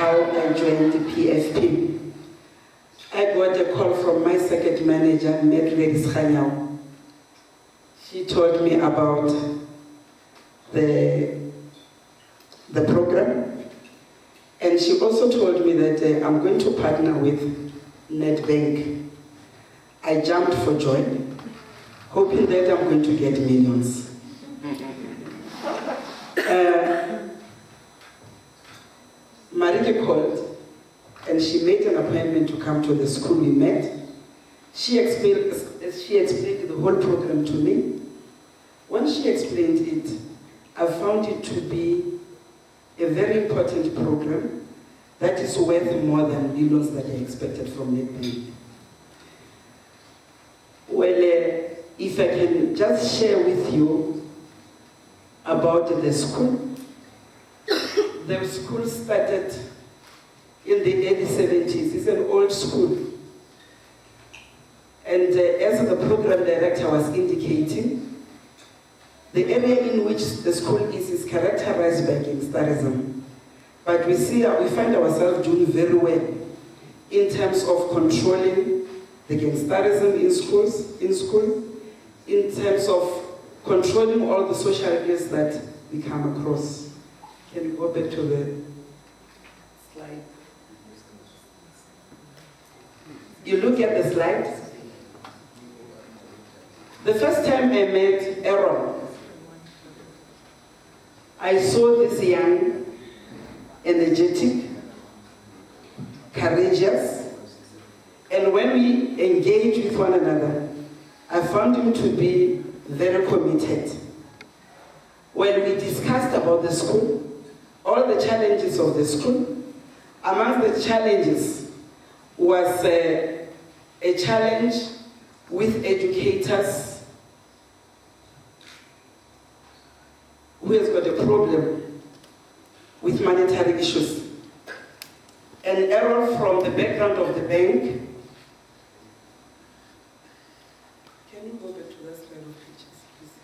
how I joined the PFP. I got a call from my circuit manager, Makgofe. She told me about the program, and she also told me that I'm going to partner with Nedbank. I jumped for joy, hoping that I'm going to get millions. Marike called, and she made an appointment to come to the school. We met. She explained the whole program to me. When she explained it, I found it to be a very important program that is worth more than millions that I expected from Nedbank. Well, if I can just share with you about the school. The school started in the early 70s. It's an old school. And as the program director was indicating, the area in which the school is characterized by gangsterism. But we find ourselves doing very well in terms of controlling the gangsterism in school, in terms of controlling all the social ills that we come across. Can you go back to the slide? You look at the slide. The first time I met Aaron, I saw this young, energetic, courageous, and when we engaged with one another, I found him to be very committed. When we discussed about the school, all the challenges of the school, amongst the challenges was a challenge with educators who has got a problem with monetary issues. And Aaron, from the background of the bank, can you go back to that slide of pictures, please?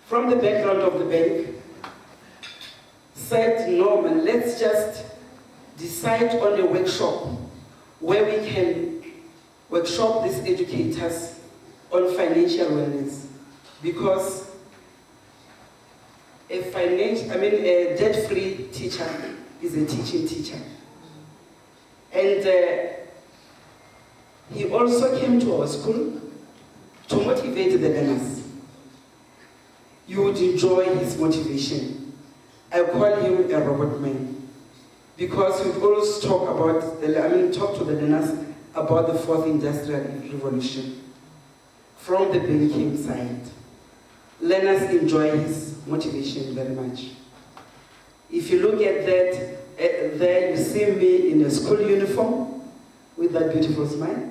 From the background of the bank, said, Norman, let's just decide on a workshop where we can workshop these educators on financial wellness, because a debt-free teacher is a teaching teacher. And he also came to our school to motivate the learners. You would enjoy his motivation. I call him a robot man, because we always talk to the learners about the fourth industrial revolution from the banking side. Learners enjoy his motivation very much. If you look at that, there you see me in a school uniform with that beautiful smile.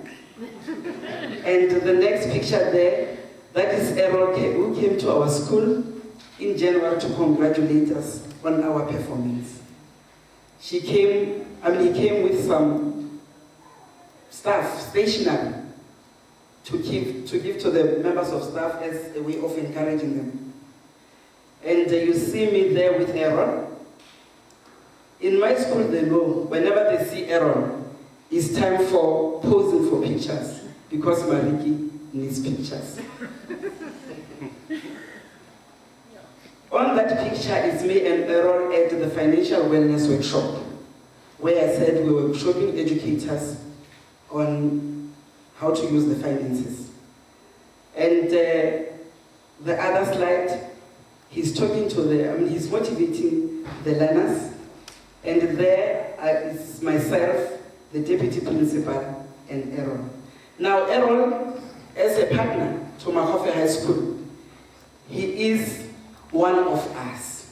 And the next picture there, that is Errol who came to our school in January to congratulate us on our performance. He came with some staff, stationery, to give to the members of staff as a way of encouraging them. And you see me there with Aaron. In my school, they know whenever they see Aaron, it's time for posing for pictures, because Mariki needs pictures. On that picture is me and Aaron at the financial wellness workshop, where I said we were workshopping educators on how to use the finances. And the other slide, he's talking to he's motivating the learners. And there is myself, the deputy principal, and Aaron. Now Aaron, as a partner to Makgofe High School, he is one of us.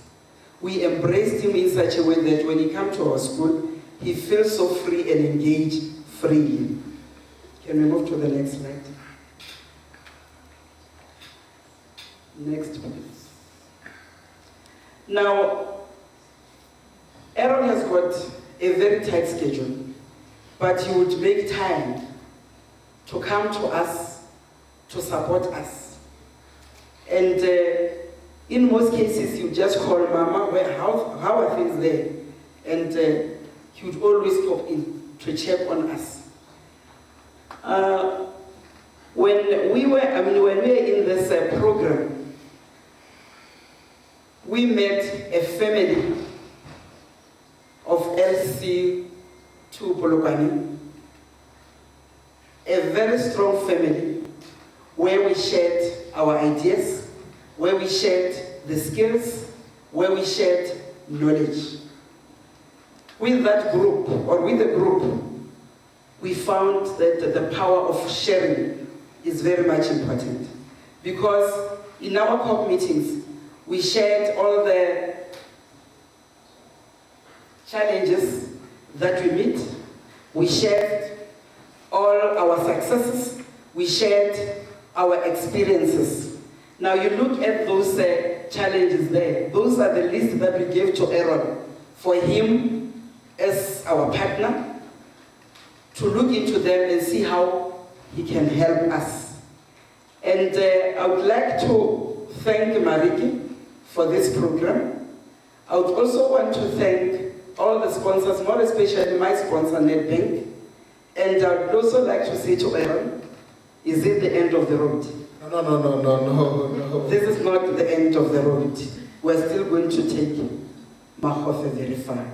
We embraced him in such a way that when he comes to our school, he feels so free and engaged freely. Can we move to the next slide? Next, please. Now, Aaron has got a very tight schedule, but he would make time to come to us, to support us. And in most cases, you just call Mama, how are things there? And he would always pop in to check on us. When we were in this program, we met a family of LC2 Polokwane, a very strong family where we shared our ideas, where we shared the skills, where we shared knowledge. With that group, or with the group, we found that the power of sharing is very much important. Because in our COP meetings, we shared all the challenges that we meet, we shared all our successes, we shared our experiences. Now you look at those challenges there, those are the list that we gave to Aaron for him as our partner to look into them and see how he can help us. And I would like to thank Mariki for this program. I would also want to thank all the sponsors, more especially my sponsor, Nedbank. And I would also like to say to Aaron, is it the end of the road? No. This is not the end of the road. We're still going to take Makgofe very far.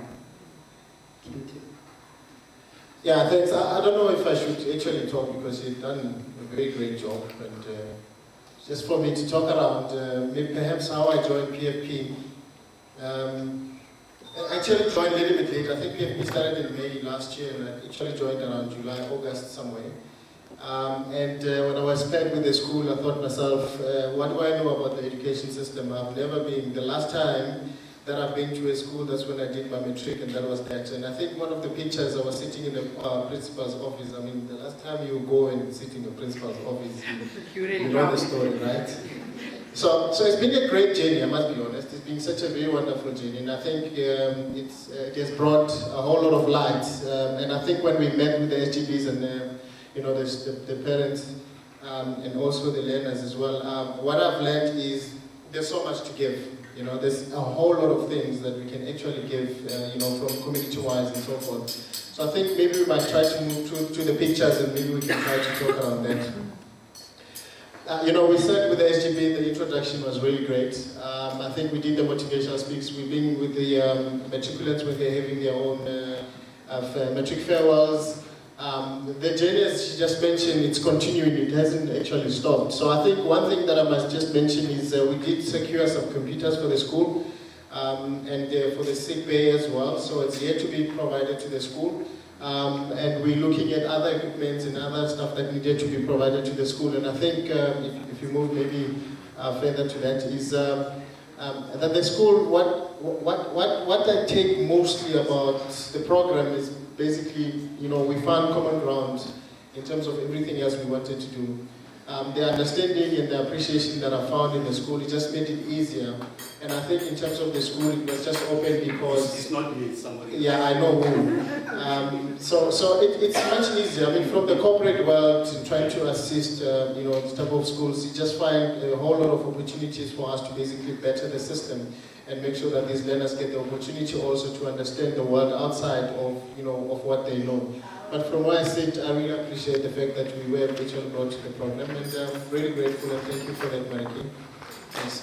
Yeah, thanks. I don't know if I should actually talk because you've done a very great job. And just for me to talk around, maybe perhaps how I joined PFP. I actually joined a little bit late. I think PFP started in May last year, and I actually joined around July, August somewhere. When I was paired with the school, I thought myself, what do I know about the education system? I've never been. The last time that I've been to a school, that's when I did my matric, and that was that. And I think one of the pictures, I was sitting in the principal's office. I mean, the last time you go and sit in the principal's office, you know the story, right? So it's been a great journey, I must be honest. It's been such a very wonderful journey, and I think it has brought a whole lot of light. And I think when we met with the SGBs and the parents and also the learners as well, what I've learned is there's so much to give. You know, there's a whole lot of things that we can actually give, from community-wise and so forth. So I think maybe we might try to move to the pictures and maybe we can try to talk around that. We started with the SGB, the introduction was really great. I think we did the motivational speaks. We've been with the matriculants when they're having their own matric farewells. The journey, as she just mentioned, it's continuing, it hasn't actually stopped. So I think one thing that I must just mention is we did secure some computers for the school and for the sick bay as well. So it's yet to be provided to the school. And we're looking at other equipment and other stuff that needed to be provided to the school. And I think if you move maybe further to that is that the school, what I take mostly about the program is basically, we found common ground in terms of everything else we wanted to do. The understanding and the appreciation that I found in the school, it just made it easier. And I think in terms of the school, it was just open because... It's not me, it's somebody. Yeah, I know who. So it's much easier. I mean, from the corporate world, trying to assist, this type of schools, you just find a whole lot of opportunities for us to basically better the system and make sure that these learners get the opportunity also to understand the world outside of what they know. But from where I sit, I really appreciate the fact that we were actually brought to the program, and I'm really grateful and thank you for that, Mariki. Thanks.